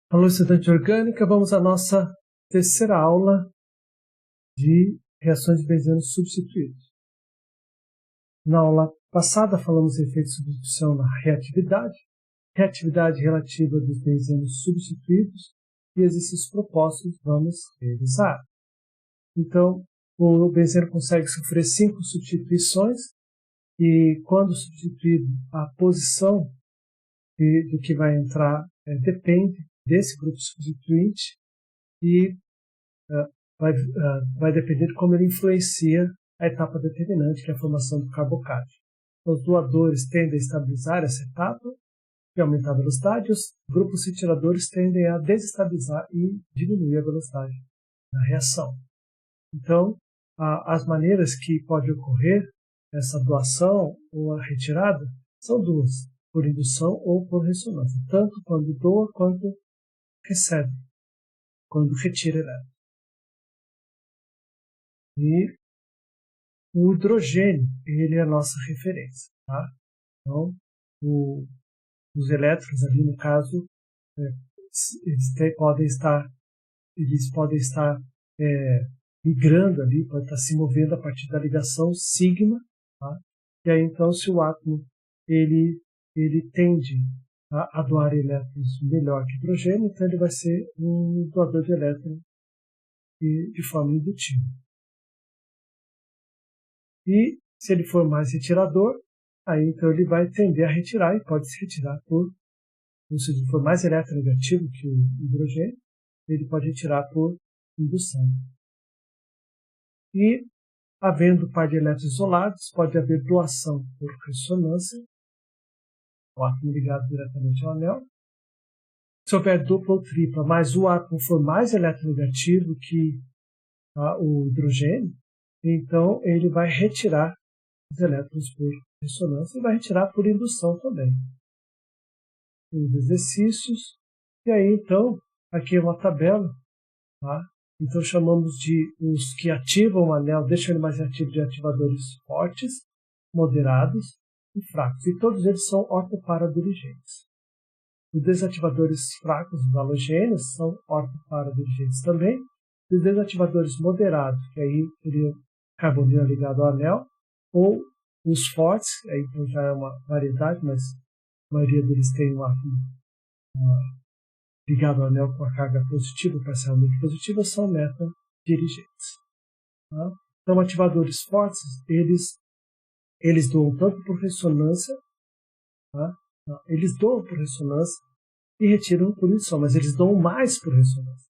Alô, estudante de orgânica, vamos à nossa terceira aula de reações de benzenos substituídos. Na aula passada falamos de efeito de substituição na reatividade relativa dos benzenos substituídos e exercícios propostos vamos realizar. Então, o benzeno consegue sofrer 5 substituições e quando substituído a posição do que vai entrar depende desse grupo substituinte e vai depender de como ele influencia a etapa determinante, que é a formação do carbocátion. Os doadores tendem a estabilizar essa etapa e aumentar a velocidade, e os grupos retiradores tendem a desestabilizar e diminuir a velocidade da reação. Então, as maneiras que pode ocorrer essa doação ou a retirada são duas, por indução ou por ressonância, tanto quando doa quanto recebe, quando retira elétrons. E o hidrogênio, ele é a nossa referência. Tá? Então, os elétrons ali, no caso, eles podem estar migrando ali, pode estar se movendo a partir da ligação sigma. Tá? E aí, então, se o átomo ele tende a doar elétrons melhor que hidrogênio, então ele vai ser um doador de elétrons de forma indutiva. E se ele for mais retirador, aí então ele vai tender a retirar e pode se retirar se ele for mais eletronegativo que o hidrogênio, ele pode retirar por indução. E, havendo par de elétrons isolados, pode haver doação por ressonância, o átomo ligado diretamente ao anel. Se houver dupla ou tripla, mas o átomo for mais eletronegativo que o hidrogênio, então ele vai retirar os elétrons por ressonância e vai retirar por indução também. Os exercícios. E aí, então, aqui é uma tabela. Tá? Então, chamamos de os que ativam o anel, deixam ele mais ativo, de ativadores fortes, moderados e fracos. E todos eles são ortoparadirigentes. Os desativadores fracos, os halogênios, são ortoparadirigentes também. E os desativadores moderados, que aí seriam carbonila ligado ao anel, ou os fortes, aí então já é uma variedade, mas a maioria deles tem um átomo ligado ao anel com a carga positiva, parcialmente positiva, são metadirigentes. Tá? Então, ativadores fortes, eles doam tanto por ressonância, tá? Eles doam por ressonância e retiram por indução, mas eles doam mais por ressonância.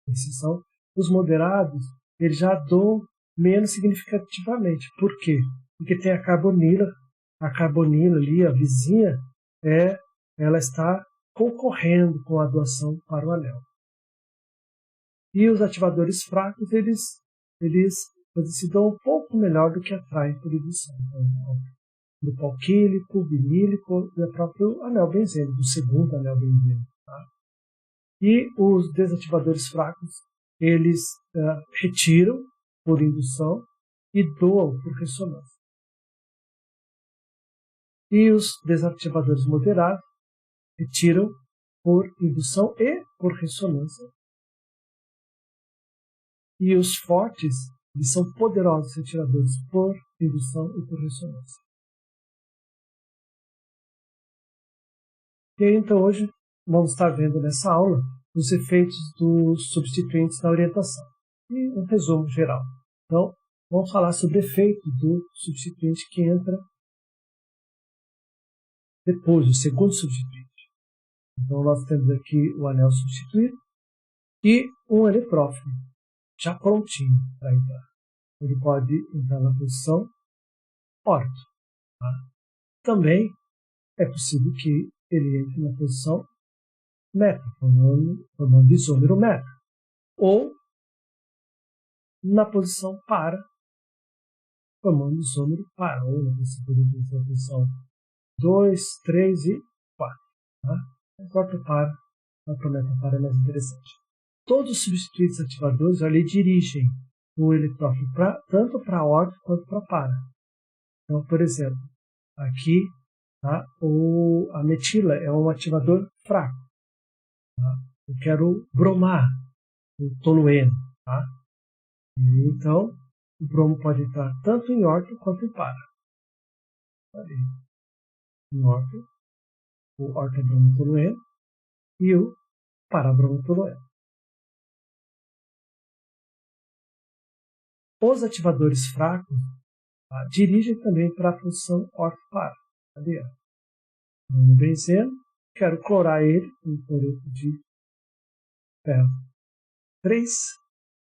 Esses são os moderados, eles já doam menos significativamente. Por quê? Porque tem a carbonila ali, a vizinha, ela está concorrendo com a doação para o anel. E os ativadores fracos, eles se dão um pouco melhor do que atraem por indução. Então, grupo alquílico, vinílico e o próprio anel benzênico, o segundo anel benzênico. Tá? E os desativadores fracos, eles retiram por indução e doam por ressonância. E os desativadores moderados retiram por indução e por ressonância. E os fortes, eles são poderosos retiradores por indução e por ressonância. E aí, então, hoje, vamos estar vendo nessa aula os efeitos dos substituintes na orientação. E um resumo geral. Então, vamos falar sobre o efeito do substituinte que entra depois, o segundo substituinte. Então, nós temos aqui o anel substituído e um eletrófilo, já prontinho para entrar. Ele pode entrar na posição orto. Tá? Também é possível que ele entre na posição meta, formando isômero meta. Ou na posição para, formando isômero para. Ou na posição 2, 3 e 4. Tá? O próprio para é mais interessante. Todos os substituintes ativadores ali dirigem o eletrófilo tanto para orto quanto para para. Então, por exemplo, aqui tá, a metila é um ativador fraco. Tá? Eu quero bromar o tolueno. Tá? E, então, o bromo pode entrar tanto em orto quanto em para. Ali. Em orto, o ortobromo tolueno e o parabromo tolueno. Os ativadores fracos, tá, dirigem também para a função orto-para. Ali, no benzeno, quero clorar ele com cloreto de ferro 3.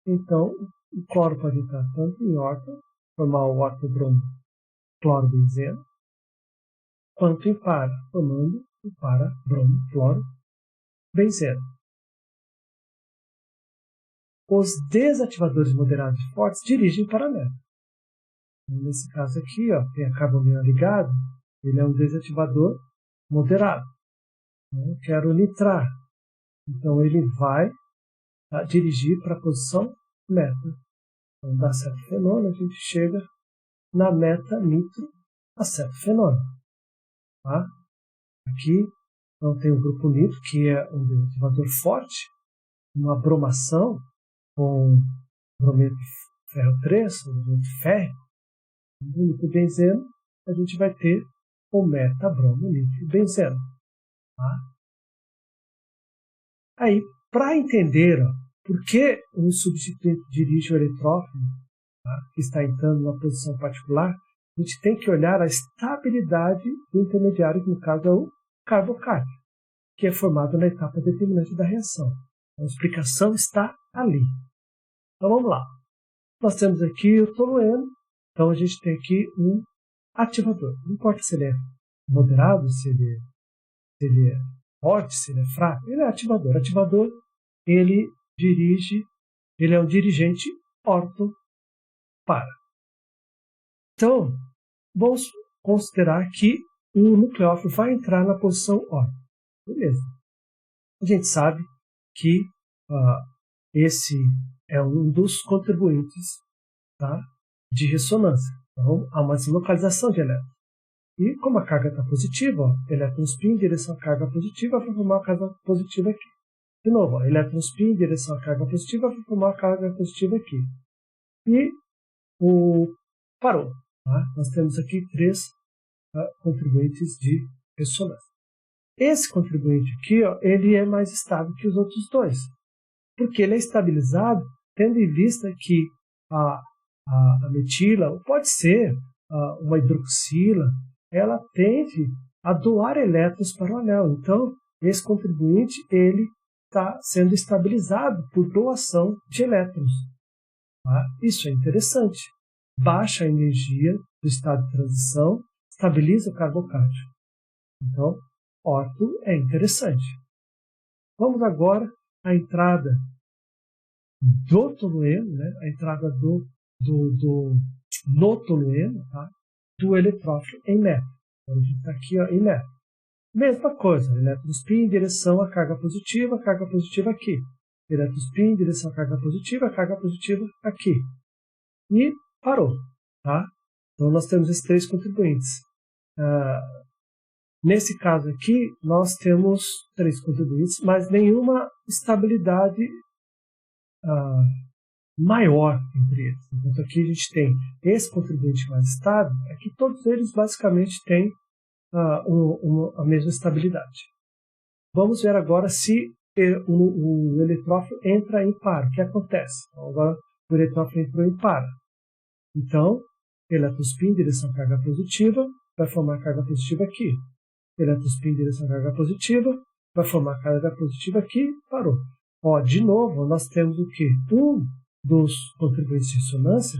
Então, o cloro pode entrar tanto em orto, formar o ortobromo cloro-benzeno, quanto em para, formando o para-bromo cloro-benzeno. Os desativadores moderados e fortes dirigem para a meta. Nesse caso aqui, ó, tem a carbonila ligada, ele é um desativador moderado. Eu quero nitrar. Então, ele vai dirigir para a posição meta. Então, da cetofenona, a gente chega na meta nitro-acetofenona. Tá? Aqui, então, tem o grupo nitro, que é um desativador forte, uma bromação com brometo ferro 3, brometo férrico, no benzeno, a gente vai ter o metabromo nitrobenzeno. Tá? Aí, para entender por que um substituinte dirige o eletrófilo, tá, que está entrando numa posição particular, a gente tem que olhar a estabilidade do intermediário, que no caso é o carbocátion, que é formado na etapa determinante da reação. A explicação está ali. Então vamos lá. Nós temos aqui o tolueno, então a gente tem aqui um ativador. Não importa se ele é moderado, se ele é forte, se ele é fraco, ele é ativador. Ativador, ele é um dirigente orto-para. Então, vamos considerar que o nucleófilo vai entrar na posição orto. Beleza. A gente sabe que esse é um dos contribuintes, tá, de ressonância. Então, há uma deslocalização de elétrons. E como a carga está positiva, elétron spin em direção à carga positiva vai formar a carga positiva aqui. De novo, elétron spin em direção à carga positiva vai formar a carga positiva aqui. E parou. Tá? Nós temos aqui 3 contribuintes de ressonância. Esse contribuinte aqui, ó, ele é mais estável que os outros dois, porque ele é estabilizado tendo em vista que a metila, ou pode ser uma hidroxila, ela tende a doar elétrons para o anel. Então, esse contribuinte ele está sendo estabilizado por doação de elétrons. Tá? Isso é interessante. Baixa a energia do estado de transição, estabiliza o carbocátion. Então, orto é interessante. Vamos agora à entrada do tolueno, né? A entrada no tolueno, tá? Do eletrófilo em meta. Então, a gente está aqui, ó, em meta. Mesma coisa, elétron spin em direção à carga positiva aqui. Elétron spin em direção à carga positiva aqui. E parou. Tá? Então, nós temos esses 3 contribuintes. Nesse caso aqui, nós temos 3 contribuintes, mas nenhuma estabilidade maior entre eles. Então, aqui a gente tem esse contribuinte mais estável, é que todos eles basicamente têm a mesma estabilidade. Vamos ver agora se o eletrófilo entra em par. O que acontece? Então, agora o eletrófilo entrou em par. Então, elétron spin em direção à carga positiva vai formar a carga positiva aqui. Elétron spin em direção à carga positiva vai formar a carga positiva aqui. Parou. Ó, de novo, nós temos o quê? Um dos contribuintes de ressonância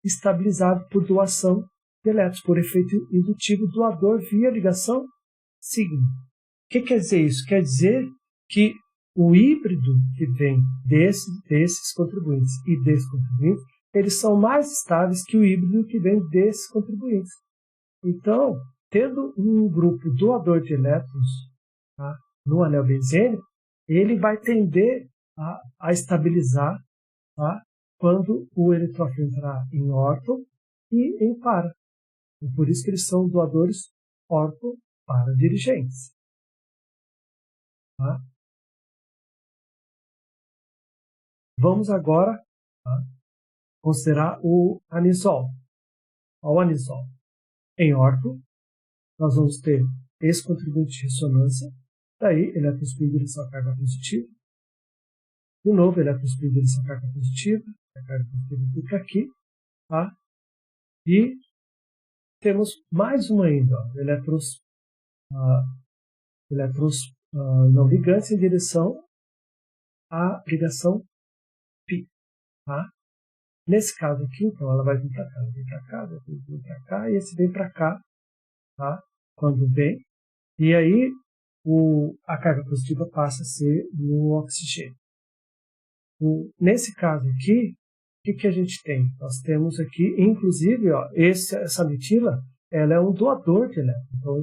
estabilizado por doação de elétrons, por efeito indutivo doador via ligação sigma. O que quer dizer isso? Quer dizer que o híbrido que vem desses contribuintes e desses contribuintes, eles são mais estáveis que o híbrido que vem desses contribuintes. Então, tendo um grupo doador de elétrons, tá, no anel benzênico, ele vai tender a estabilizar, tá, quando o eletrófilo entrar em orto e em para. E por isso que eles são doadores orto para dirigentes. Tá? vamos agora, tá, considerar o anisol. O anisol. Em orto, nós vamos ter esse contribuinte de ressonância, daí eletrospin em direção à carga positiva. De novo, eletrospin em direção à carga positiva, a carga positiva fica aqui, tá? E temos mais uma ainda, ó, elétrons não ligantes em direção à ligação π. Tá? Nesse caso aqui, então, ela vai vir para cá, vem para cá, vem para cá, e esse vem para cá, tá? Quando vem, e aí a carga positiva passa a ser no oxigênio. Nesse caso aqui, o que a gente tem? Nós temos aqui, inclusive, ó, essa metila, ela é um doador de elétrons. Então,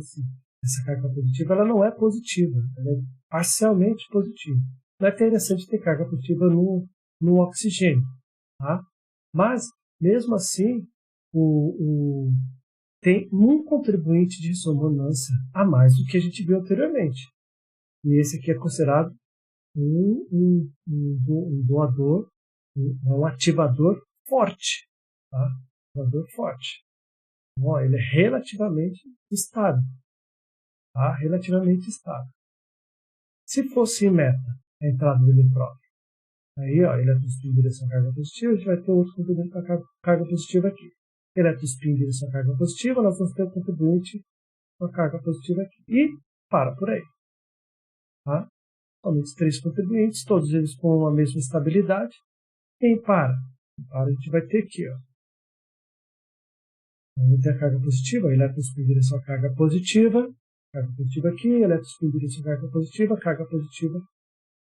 essa carga positiva ela não é positiva, ela é parcialmente positiva. Não é interessante ter carga positiva no oxigênio, tá? Mas, mesmo assim, tem um contribuinte de ressonância a mais do que a gente viu anteriormente. E esse aqui é considerado um doador, um ativador forte. Tá? Ativador forte. Então, ele é relativamente estável. Tá? Relativamente estável. Se fosse em meta, a entrada do eletrófilo, aí, ó, eletrospin em direção à carga positiva, a gente vai ter outro contribuinte para a carga positiva aqui. Eletrospin em direção à carga positiva, nós vamos ter um contribuinte com a carga positiva aqui. E para por aí. Tá? Somente 3 contribuintes, todos eles com a mesma estabilidade. Quem para? A gente vai ter aqui, ó. Vamos ter a carga positiva, eletrospin em direção à carga positiva aqui, eletrospin em direção à carga positiva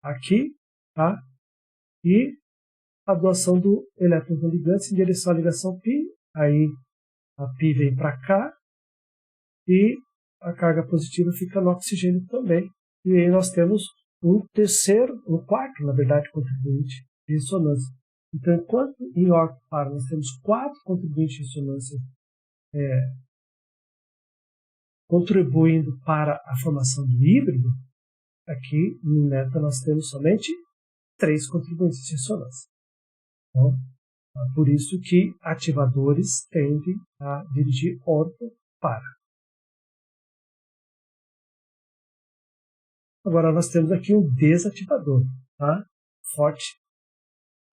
aqui, tá? E a doação do elétron não ligante em direção à ligação π, aí a π vem para cá e a carga positiva fica no oxigênio também. E aí nós temos um quarto, na verdade, contribuinte de ressonância. Então, enquanto em orto para nós temos 4 contribuintes de ressonância contribuindo para a formação do híbrido, aqui em meta nós temos somente 3 contribuintes de ressonância. Então, é por isso que ativadores tendem a dirigir orto para. Agora nós temos aqui um desativador, tá? Forte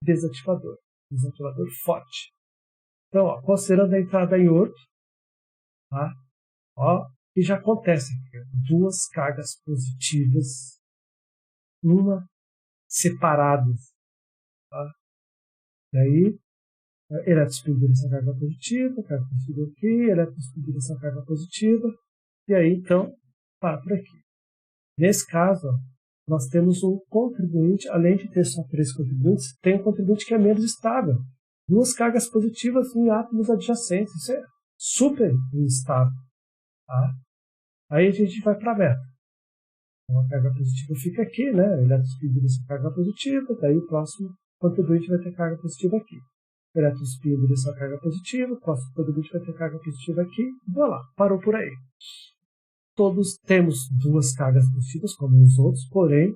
desativador. Desativador forte. Então, ó, considerando a entrada em orto, tá? Ó, que já acontece aqui, 2 cargas positivas, uma separadas, tá? Daí, eletrospin em direção à carga positiva aqui, eletrospin em direção à carga positiva, e aí, então, para por aqui. Nesse caso, ó, nós temos um contribuinte, além de ter só 3 contribuintes, tem um contribuinte que é menos estável. 2 cargas positivas em átomos adjacentes, isso é super instável. Tá? Aí a gente vai para a meta. Então, a carga positiva fica aqui, né? Eletrospin em direção à carga positiva, daí o próximo contribuinte vai ter carga positiva aqui. Eletrospin em direção à carga positiva, o próximo contribuinte vai ter carga positiva aqui. Vamos lá, parou por aí. Todos temos 2 cargas positivas, como os outros, porém,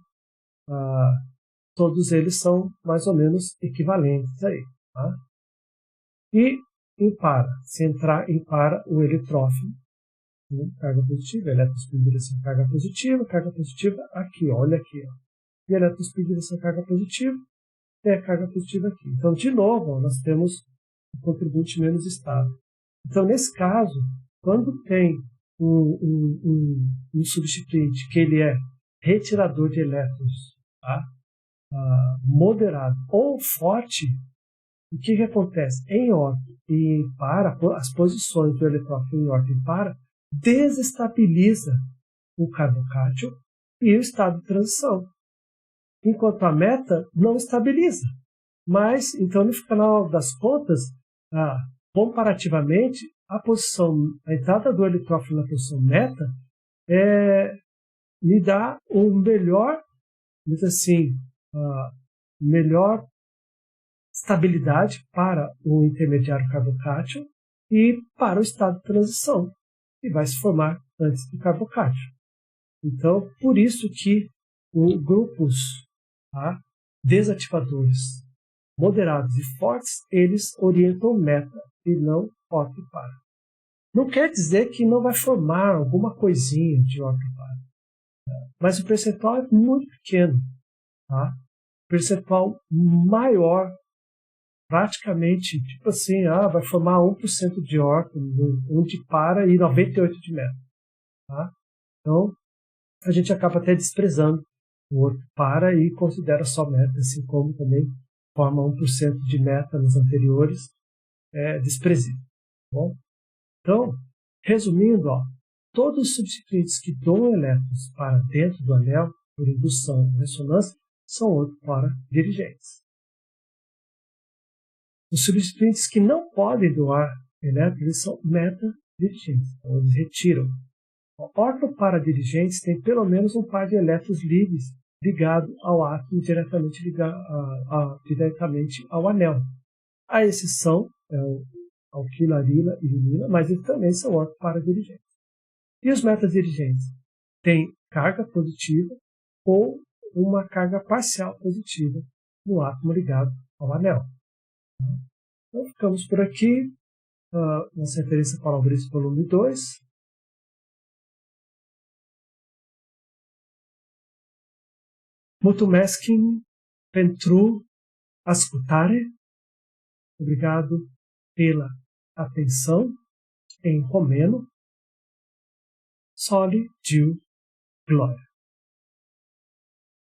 todos eles são mais ou menos equivalentes aí. Tá? E em para, se entrar em para o eletrófilo, carga positiva, eletrospin em direção à carga positiva aqui, olha aqui. Ó. E eletrospin em direção à carga positiva, tem a carga positiva aqui. Então, de novo, ó, nós temos um contribuinte menos estável. Então, nesse caso, quando tem um substituinte que ele é retirador de elétrons, tá? Moderado ou forte, o que acontece? Em orto e para, as posições do eletrófilo em orto e para desestabiliza o carbocátio e o estado de transição. Enquanto a meta não estabiliza. Mas, então, no final das contas, comparativamente, a entrada do eletrófilo na posição meta me dá um melhor, melhor estabilidade para o intermediário carbocátio e para o estado de transição, que vai se formar antes do carbocátio. Então, por isso que grupos desativadores moderados e fortes, eles orientam meta e não orto e para. Não quer dizer que não vai formar alguma coisinha de orto e para, mas o percentual é muito pequeno. Tá? O percentual maior, praticamente, tipo assim, vai formar 1% de orto, 1 de para e 98% de meta. Tá? Então, a gente acaba até desprezando o orto para e considera só meta, assim como também forma 1% de meta nos anteriores, é desprezível. Bom? Então, resumindo, todos os substituintes que doam elétrons para dentro do anel, por indução ou ressonância, são orto para dirigentes. Os substituintes que não podem doar elétrons, eles são meta-dirigentes, então eles retiram. O orto para dirigentes tem pelo menos um par de elétrons livres ligado ao átomo diretamente ao anel. A exceção é o alquilarila e vinila, mas eles também são orto para dirigentes. E os metadirigentes têm carga positiva ou uma carga parcial positiva no átomo ligado ao anel. Então ficamos por aqui. Nossa referência para o Algoritmo volume 2. Mulțumesc pentru ascultare. Obrigado pela atenção em romeno. Soli Deo Glória.